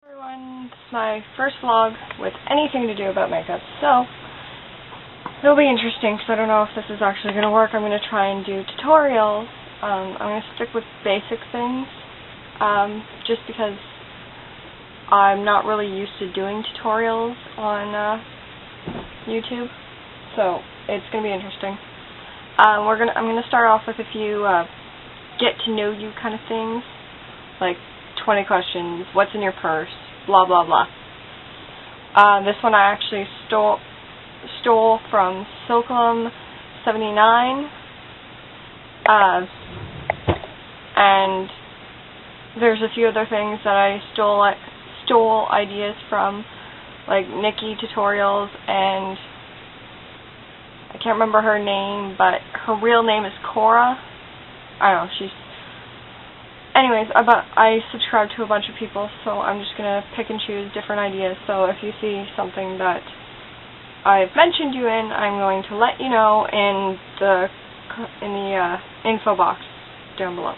Everyone, this is my first vlog with anything to do about makeup, so it'll be interesting because I don't know if this is actually going to work. I'm going to try and do tutorials. I'm going to stick with basic things just because I'm not really used to doing tutorials on YouTube, so it's going to be interesting. I'm going to start off with a few get to know you kind of things, like 20 questions, what's in your purse, blah blah blah. This one I actually stole from Silklum 79, and there's a few other things that I stole ideas from, like Nikki tutorials, and I can't remember her name, but her real name is Cora. I don't know, anyways, I subscribe to a bunch of people, so I'm just going to pick and choose different ideas. So if you see something that I've mentioned you in, I'm going to let you know in the info box down below.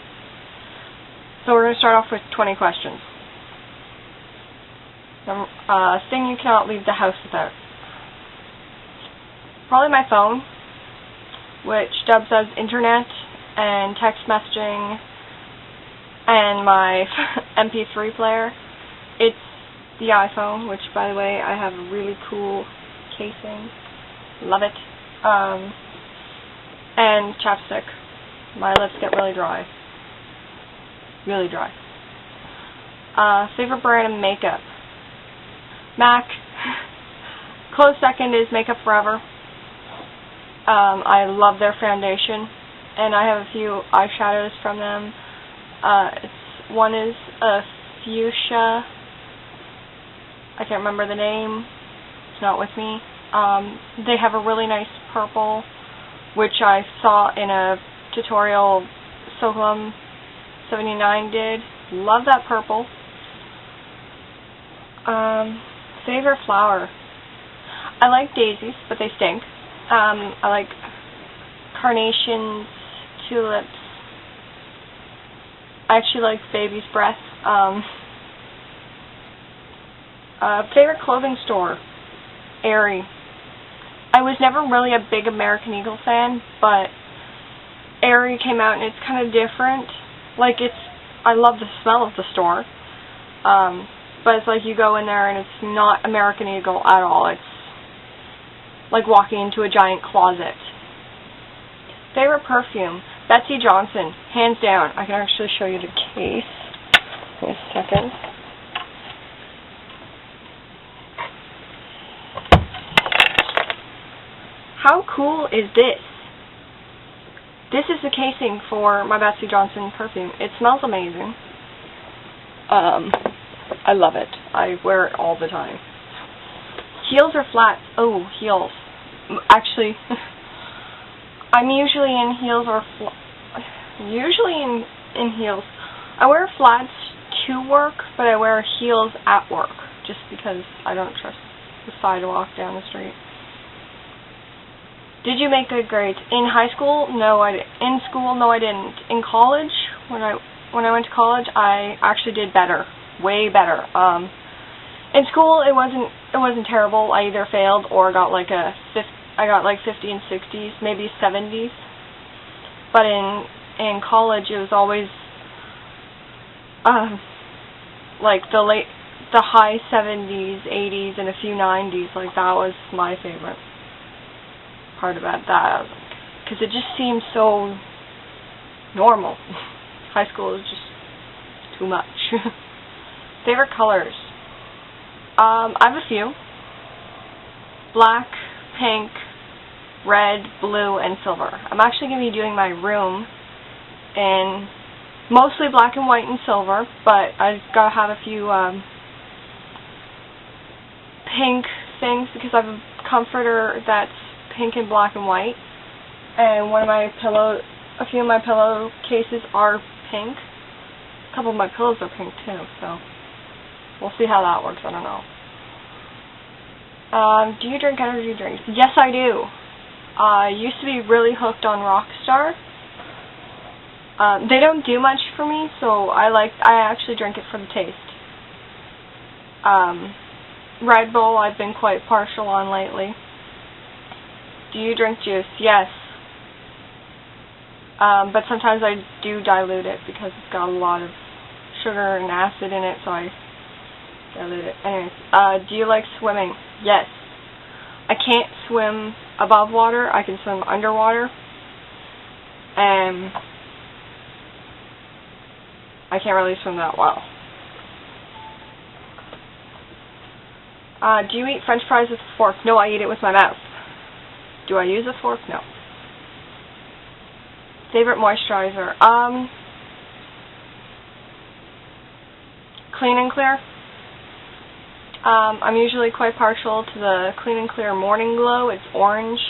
So we're going to start off with 20 questions. Thing you cannot leave the house without. Probably my phone, which dubs as internet and text messaging, and my MP3 player. It's the iPhone, which, by the way, I have a really cool casing. Love it. And chapstick. My lips get really dry. Really dry. Favorite brand of makeup? MAC. Close second is Makeup Forever. I love their foundation, and I have a few eyeshadows from them. One is a fuchsia. I can't remember the name. It's not with me. They have a really nice purple, which I saw in a tutorial Silklum 79 did. Love that purple. Favorite flower? I like daisies, but they stink. I like carnations, tulips. I actually like baby's breath. Favorite clothing store? Aimee. I was never really a big American Eagle fan, but Aimee came out and it's kind of different. I love the smell of the store, but it's like you go in there and it's not American Eagle at all. It's like walking into a giant closet. Favorite perfume? Betsy Johnson, hands down. I can actually show you the case. Wait a second. How cool is this? This is the casing for my Betsy Johnson perfume. It smells amazing. I love it. I wear it all the time. Heels or flats? Oh, heels. Actually, I'm usually in heels or in heels. I wear flats to work, but I wear heels at work just because I don't trust the sidewalk down the street. Did you make good grades? In high school? No, I didn't. In school? No, I didn't. In college, when I went to college, I actually did better, way better. In school, it wasn't terrible. I either failed or got like I got like 50 and 60s, maybe 70s. But in college, it was always like the high 70s, 80s, and a few 90s. Like that was my favorite part about that, because it just seemed so normal. High school is just too much. Favorite colors? I have a few. Black, pink, red, blue, and silver. I'm actually going to be doing my room in mostly black and white and silver, but I've got to have a few pink things because I have a comforter that's pink and black and white, and a few of my pillowcases are pink. A couple of my pillows are pink too, so we'll see how that works. I don't know. Do you drink energy drinks? Yes, I do. I used to be really hooked on Rockstar. They don't do much for me, so I actually drink it for the taste. Red Bull I've been quite partial on lately. Do you drink juice? Yes. But sometimes I do dilute it because it's got a lot of sugar and acid in it, so I dilute it. Anyways, do you like swimming? Yes. I can't swim above water. I can swim underwater. And I can't really swim that well. Do you eat French fries with a fork? No, I eat it with my mouth. Do I use a fork? No. Favorite moisturizer? Clean and Clear. I'm usually quite partial to the Clean and Clear Morning Glow. It's orange.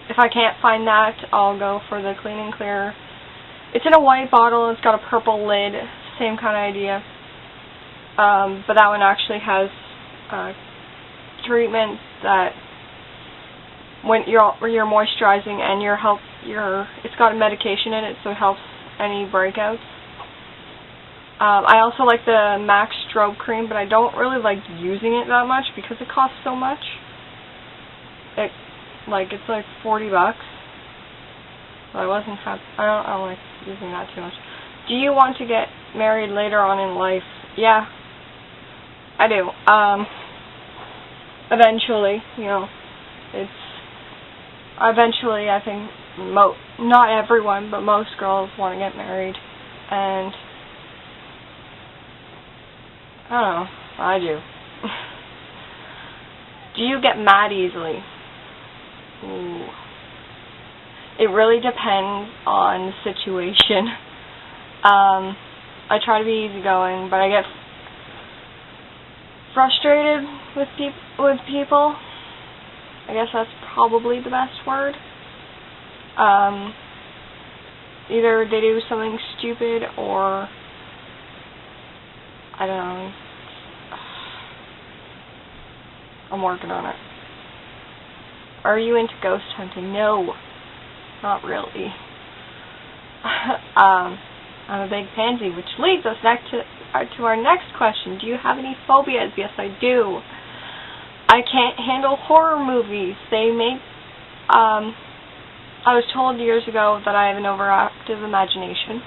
If I can't find that, I'll go for the Clean and Clear. It's in a white bottle. It's got a purple lid. Same kind of idea. But that one actually has treatment that when you're moisturizing and it's got a medication in it, so it helps any breakouts. I also like the MAC Strobe Cream, but I don't really like using it that much because it costs so much. It's like $40. So I don't like using that too much. Do you want to get married later on in life? Yeah, I do. Eventually, eventually I think not everyone, but most girls want to get married, and I don't know, I do. Do you get mad easily? Ooh. It really depends on the situation. I try to be easygoing, but I get frustrated with people. I guess that's probably the best word. Either they do something stupid or I don't know. I'm working on it. Are you into ghost hunting? No, not really. I'm a big pansy, which leads us to our next question. Do you have any phobias? Yes, I do. I can't handle horror movies. I was told years ago that I have an overactive imagination.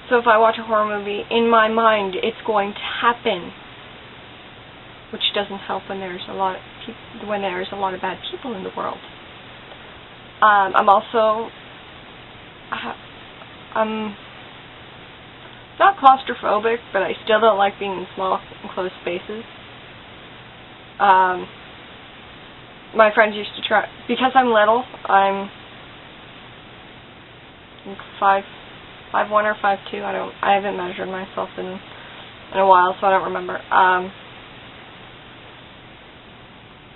So if I watch a horror movie, in my mind, it's going to happen, which doesn't help when there's a lot of bad people in the world. I'm not claustrophobic, but I still don't like being in small, enclosed spaces. My friends used to try, because I'm little, I'm 5'1" or 5'2". I haven't measured myself in a while, so I don't remember.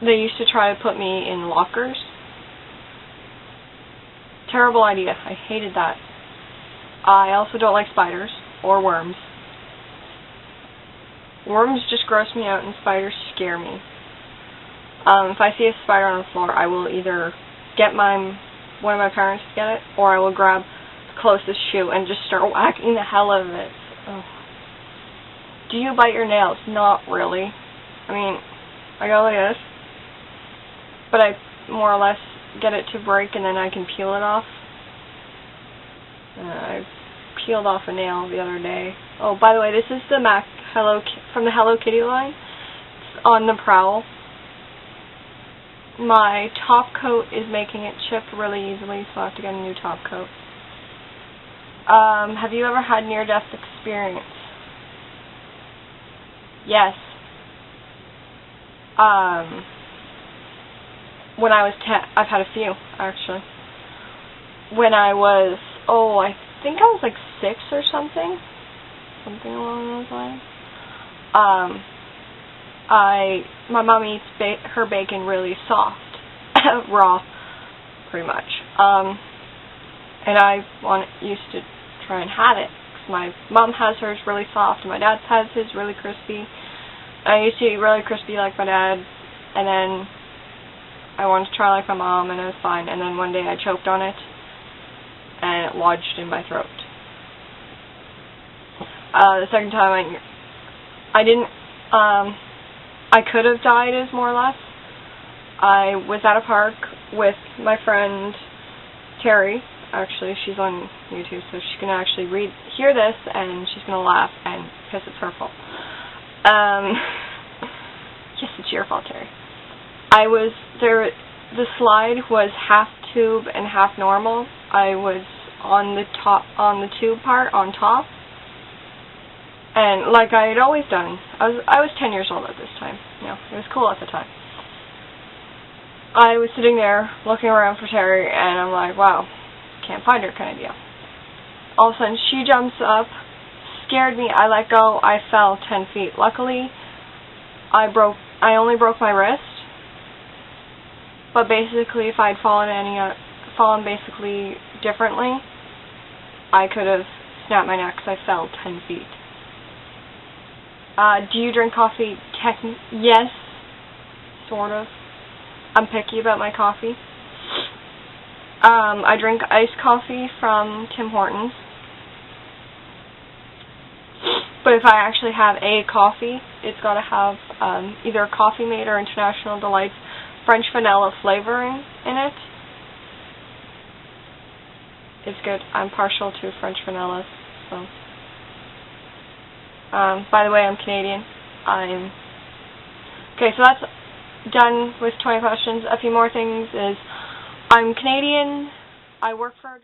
They used to try to put me in lockers. Terrible idea. I hated that. I also don't like spiders or worms. Worms just gross me out and spiders scare me. If I see a spider on the floor, I will either get one of my parents to get it, or I will grab the closest shoe and just start whacking the hell out of it. Ugh. Do you bite your nails? Not really. I mean, I go like this, but I more or less get it to break and then I can peel it off. I peeled off a nail the other day. Oh, by the way, this is the MAC from the Hello Kitty line. It's on the prowl. My top coat is making it chip really easily, so I have to get a new top coat. Have you ever had near-death experience? Yes. When I was 10, I've had a few, actually. When I was, I think I was like 6 or something along those lines. My mom eats her bacon really soft, raw, pretty much. And I used to try and have it, because my mom has hers really soft, and my dad has his really crispy. I used to eat really crispy like my dad, and then I wanted to try like my mom, and it was fine. And then one day I choked on it, and it lodged in my throat. The second time I didn't, I could have died is more or less. I was at a park with my friend Terry. Actually, she's on YouTube, so she's going to actually hear this, and she's going to laugh, and because it's her fault. Yes, it's your fault, Terry. The slide was half tube and half normal. I was on the tube part, on top. And like I had always done, I was 10 years old at this time. You know, it was cool at the time. I was sitting there looking around for Terry, and I'm like, wow, can't find her kind of deal. All of a sudden, she jumps up, scared me. I let go. I fell 10 feet. Luckily, I only broke my wrist. But basically, if I'd fallen basically differently, I could have snapped my neck because I fell 10 feet. Do you drink coffee? Yes, sort of. I'm picky about my coffee. I drink iced coffee from Tim Hortons. But if I actually have a coffee, it's got to have either Coffee Mate or International Delights French vanilla flavoring in it. It's good. I'm partial to French vanilla, so. By the way, I'm Canadian. Okay, so that's done with 20 questions. A few more things is, I'm Canadian. I work for